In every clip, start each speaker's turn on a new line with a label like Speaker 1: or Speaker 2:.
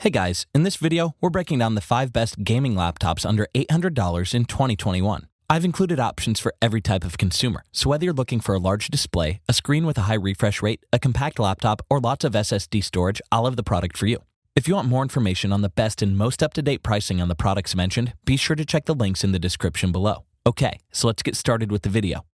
Speaker 1: Hey guys, in this video, we're breaking down the 5 best gaming laptops under $800 in 2021. I've included options for every type of consumer, so whether you're looking for a large display, a screen with a high refresh rate, a compact laptop, or lots of SSD storage, I'll have the product for you. If you want more information on the best and most up-to-date pricing on the products mentioned, be sure to check the links in the description below. Okay, so let's get started with the video.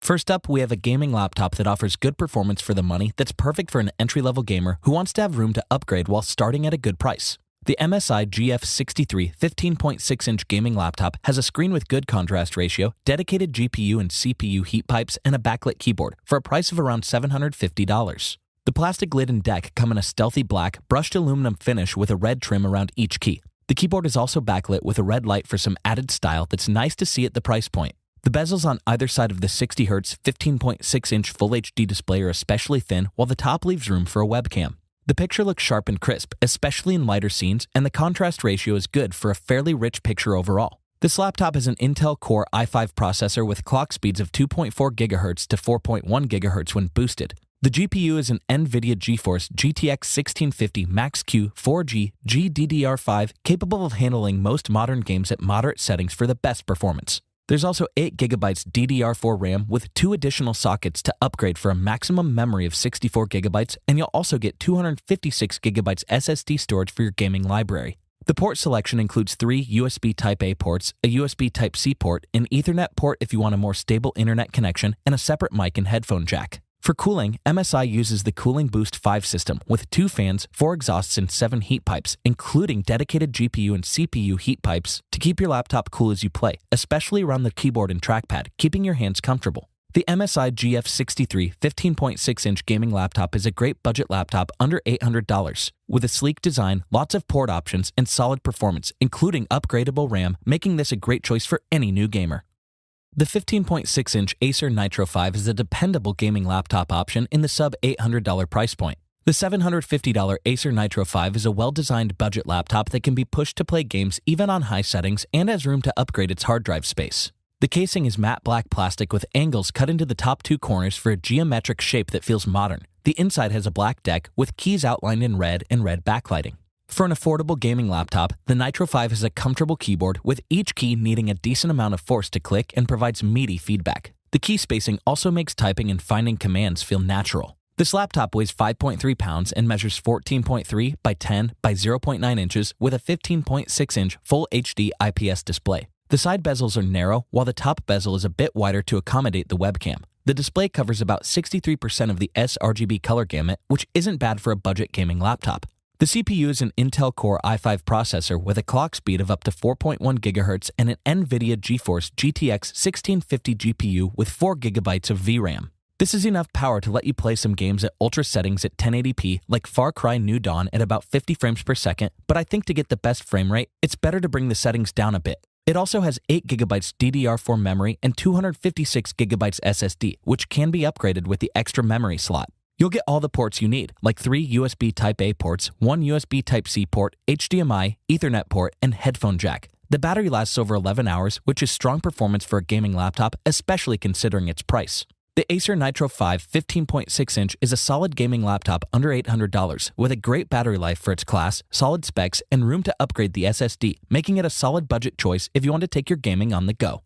Speaker 1: First up, we have a gaming laptop that offers good performance for the money that's perfect for an entry-level gamer who wants to have room to upgrade while starting at a good price. The MSI GF63 15.6-inch gaming laptop has a screen with good contrast ratio, dedicated GPU and CPU heat pipes, and a backlit keyboard for a price of around $750. The plastic lid and deck come in a stealthy black, brushed aluminum finish with a red trim around each key. The keyboard is also backlit with a red light for some added style that's nice to see at the price point. The bezels on either side of the 60Hz 15.6-inch Full HD display are especially thin, while the top leaves room for a webcam. The picture looks sharp and crisp, especially in lighter scenes, and the contrast ratio is good for a fairly rich picture overall. This laptop has an Intel Core i5 processor with clock speeds of 2.4 GHz to 4.1 GHz when boosted. The GPU is an NVIDIA GeForce GTX 1650 Max-Q 4G GDDR5, capable of handling most modern games at moderate settings for the best performance. There's also 8GB DDR4 RAM with 2 additional sockets to upgrade for a maximum memory of 64GB, and you'll also get 256GB SSD storage for your gaming library. The port selection includes 3 USB Type-A ports, a USB Type-C port, an Ethernet port if you want a more stable internet connection, and a separate mic and headphone jack. For cooling, MSI uses the Cooling Boost 5 system with 2 fans, 4 exhausts, and 7 heat pipes, including dedicated GPU and CPU heat pipes to keep your laptop cool as you play, especially around the keyboard and trackpad, keeping your hands comfortable. The MSI GF63 15.6-inch gaming laptop is a great budget laptop under $800, with a sleek design, lots of port options, and solid performance, including upgradable RAM, making this a great choice for any new gamer. The 15.6-inch Acer Nitro 5 is a dependable gaming laptop option in the sub-$800 price point. The $750 Acer Nitro 5 is a well-designed budget laptop that can be pushed to play games even on high settings and has room to upgrade its hard drive space. The casing is matte black plastic with angles cut into the top 2 corners for a geometric shape that feels modern. The inside has a black deck with keys outlined in red and red backlighting. For an affordable gaming laptop, the Nitro 5 has a comfortable keyboard with each key needing a decent amount of force to click and provides meaty feedback. The key spacing also makes typing and finding commands feel natural. This laptop weighs 5.3 pounds and measures 14.3 by 10 by 0.9 inches with a 15.6-inch Full HD IPS display. The side bezels are narrow, while the top bezel is a bit wider to accommodate the webcam. The display covers about 63% of the sRGB color gamut, which isn't bad for a budget gaming laptop. The CPU is an Intel Core i5 processor with a clock speed of up to 4.1 GHz and an NVIDIA GeForce GTX 1650 GPU with 4GB of VRAM. This is enough power to let you play some games at ultra settings at 1080p like Far Cry New Dawn at about 50 frames per second, but I think to get the best frame rate, it's better to bring the settings down a bit. It also has 8GB DDR4 memory and 256GB SSD, which can be upgraded with the extra memory slot. You'll get all the ports you need, like 3 USB Type-A ports, 1 USB Type-C port, HDMI, Ethernet port, and headphone jack. The battery lasts over 11 hours, which is strong performance for a gaming laptop, especially considering its price. The Acer Nitro 5 15.6-inch is a solid gaming laptop under $800, with a great battery life for its class, solid specs, and room to upgrade the SSD, making it a solid budget choice if you want to take your gaming on the go.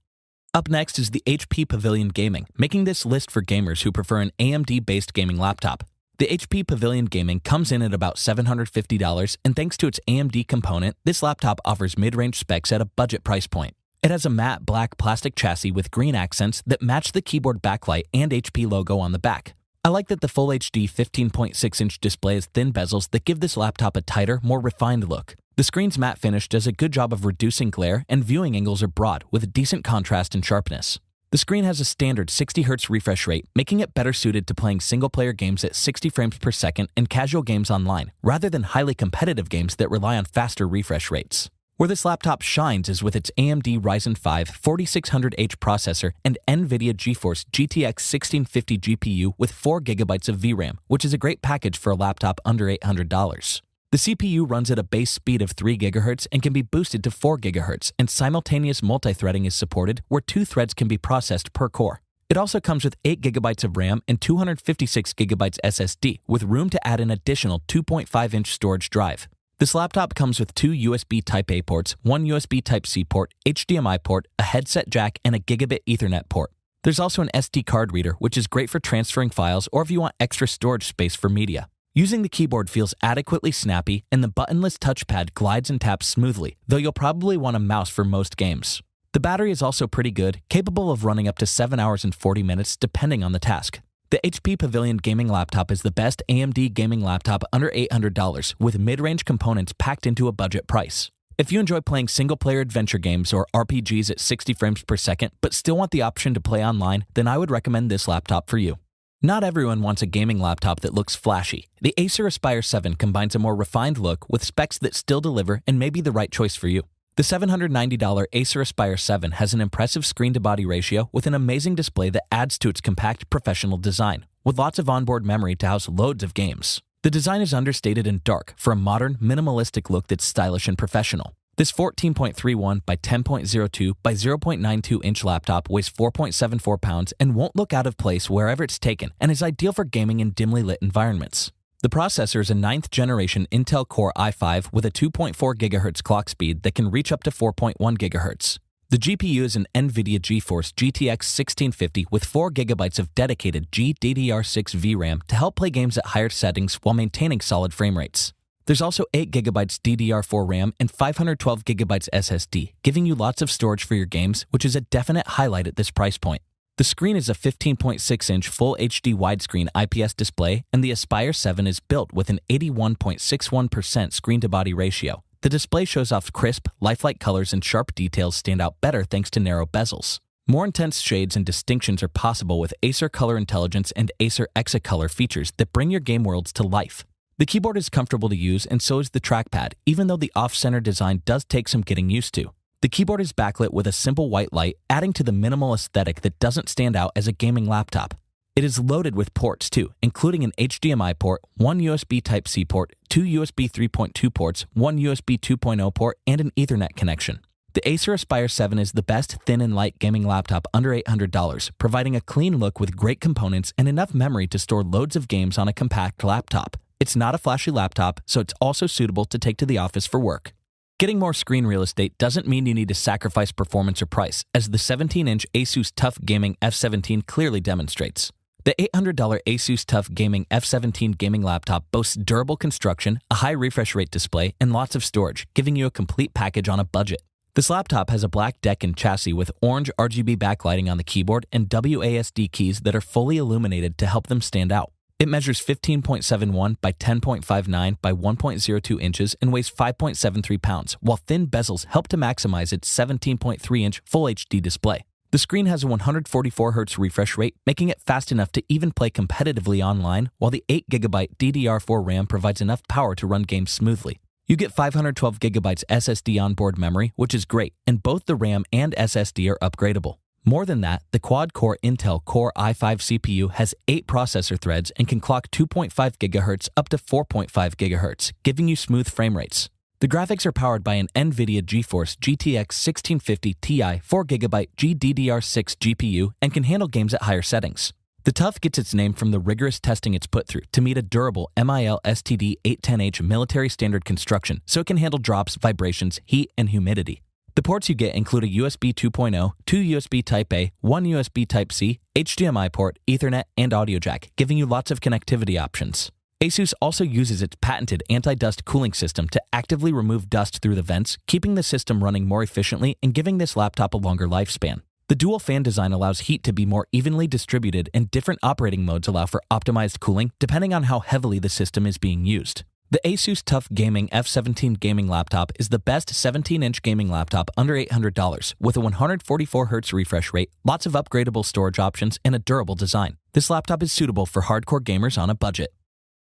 Speaker 1: Up next is the HP Pavilion Gaming, making this list for gamers who prefer an AMD-based gaming laptop. The HP Pavilion Gaming comes in at about $750, and thanks to its AMD component, this laptop offers mid-range specs at a budget price point. It has a matte black plastic chassis with green accents that match the keyboard backlight and HP logo on the back. I like that the Full HD 15.6-inch display has thin bezels that give this laptop a tighter, more refined look. The screen's matte finish does a good job of reducing glare, and viewing angles are broad, with decent contrast and sharpness. The screen has a standard 60Hz refresh rate, making it better suited to playing single-player games at 60 frames per second and casual games online, rather than highly competitive games that rely on faster refresh rates. Where this laptop shines is with its AMD Ryzen 5 4600H processor and NVIDIA GeForce GTX 1650 GPU with 4GB of VRAM, which is a great package for a laptop under $800. The CPU runs at a base speed of 3 GHz and can be boosted to 4 GHz, and simultaneous multithreading is supported where 2 threads can be processed per core. It also comes with 8GB of RAM and 256GB SSD, with room to add an additional 2.5-inch storage drive. This laptop comes with 2 USB Type-A ports, 1 USB Type-C port, HDMI port, a headset jack, and a gigabit Ethernet port. There's also an SD card reader, which is great for transferring files or if you want extra storage space for media. Using the keyboard feels adequately snappy, and the buttonless touchpad glides and taps smoothly, though you'll probably want a mouse for most games. The battery is also pretty good, capable of running up to 7 hours and 40 minutes depending on the task. The HP Pavilion gaming laptop is the best AMD gaming laptop under $800, with mid-range components packed into a budget price. If you enjoy playing single-player adventure games or RPGs at 60 frames per second but still want the option to play online, then I would recommend this laptop for you. Not everyone wants a gaming laptop that looks flashy. The Acer Aspire 7 combines a more refined look with specs that still deliver and may be the right choice for you. The $790 Acer Aspire 7 has an impressive screen-to-body ratio with an amazing display that adds to its compact professional design, with lots of onboard memory to house loads of games. The design is understated and dark for a modern, minimalistic look that's stylish and professional. This 14.31 by 10.02 by 0.92 inch laptop weighs 4.74 pounds and won't look out of place wherever it's taken and is ideal for gaming in dimly lit environments. The processor is a 9th generation Intel Core i5 with a 2.4 GHz clock speed that can reach up to 4.1 GHz. The GPU is an NVIDIA GeForce GTX 1650 with 4 GB of dedicated GDDR6 VRAM to help play games at higher settings while maintaining solid frame rates. There's also 8 GB DDR4 RAM and 512 GB SSD, giving you lots of storage for your games, which is a definite highlight at this price point. The screen is a 15.6-inch Full HD widescreen IPS display, and the Aspire 7 is built with an 81.61% screen-to-body ratio. The display shows off crisp, lifelike colors, and sharp details stand out better thanks to narrow bezels. More intense shades and distinctions are possible with Acer Color Intelligence and Acer Exicolor features that bring your game worlds to life. The keyboard is comfortable to use, and so is the trackpad, even though the off-center design does take some getting used to. The keyboard is backlit with a simple white light, adding to the minimal aesthetic that doesn't stand out as a gaming laptop. It is loaded with ports too, including an HDMI port, 1 USB Type-C port, 2 USB 3.2 ports, 1 USB 2.0 port, and an Ethernet connection. The Acer Aspire 7 is the best thin and light gaming laptop under $800, providing a clean look with great components and enough memory to store loads of games on a compact laptop. It's not a flashy laptop, so it's also suitable to take to the office for work. Getting more screen real estate doesn't mean you need to sacrifice performance or price, as the 17-inch Asus TUF Gaming F17 clearly demonstrates. The $800 Asus TUF Gaming F17 gaming laptop boasts durable construction, a high refresh rate display, and lots of storage, giving you a complete package on a budget. This laptop has a black deck and chassis with orange RGB backlighting on the keyboard and WASD keys that are fully illuminated to help them stand out. It measures 15.71 by 10.59 by 1.02 inches and weighs 5.73 pounds, while thin bezels help to maximize its 17.3-inch Full HD display. The screen has a 144Hz refresh rate, making it fast enough to even play competitively online, while the 8GB DDR4 RAM provides enough power to run games smoothly. You get 512GB SSD onboard memory, which is great, and both the RAM and SSD are upgradable. More than that, the quad-core Intel Core i5 CPU has 8 processor threads and can clock 2.5 GHz up to 4.5 GHz, giving you smooth frame rates. The graphics are powered by an NVIDIA GeForce GTX 1650 Ti 4GB GDDR6 GPU and can handle games at higher settings. The TUF gets its name from the rigorous testing it's put through to meet a durable MIL STD 810H military standard construction so it can handle drops, vibrations, heat, and humidity. The ports you get include a USB 2.0, 2 USB Type-A, 1 USB Type-C, HDMI port, Ethernet, and audio jack, giving you lots of connectivity options. Asus also uses its patented anti-dust cooling system to actively remove dust through the vents, keeping the system running more efficiently and giving this laptop a longer lifespan. The dual fan design allows heat to be more evenly distributed, and different operating modes allow for optimized cooling depending on how heavily the system is being used. The Asus TUF Gaming F17 gaming laptop is the best 17-inch gaming laptop under $800 with a 144Hz refresh rate, lots of upgradable storage options, and a durable design. This laptop is suitable for hardcore gamers on a budget.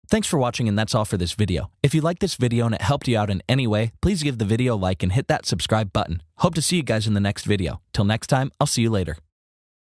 Speaker 1: Thanks for watching, and that's all for this video. If you liked this video and it helped you out in any way, please give the video a like and hit that subscribe button. Hope to see you guys in the next video. Till next time, I'll see you later.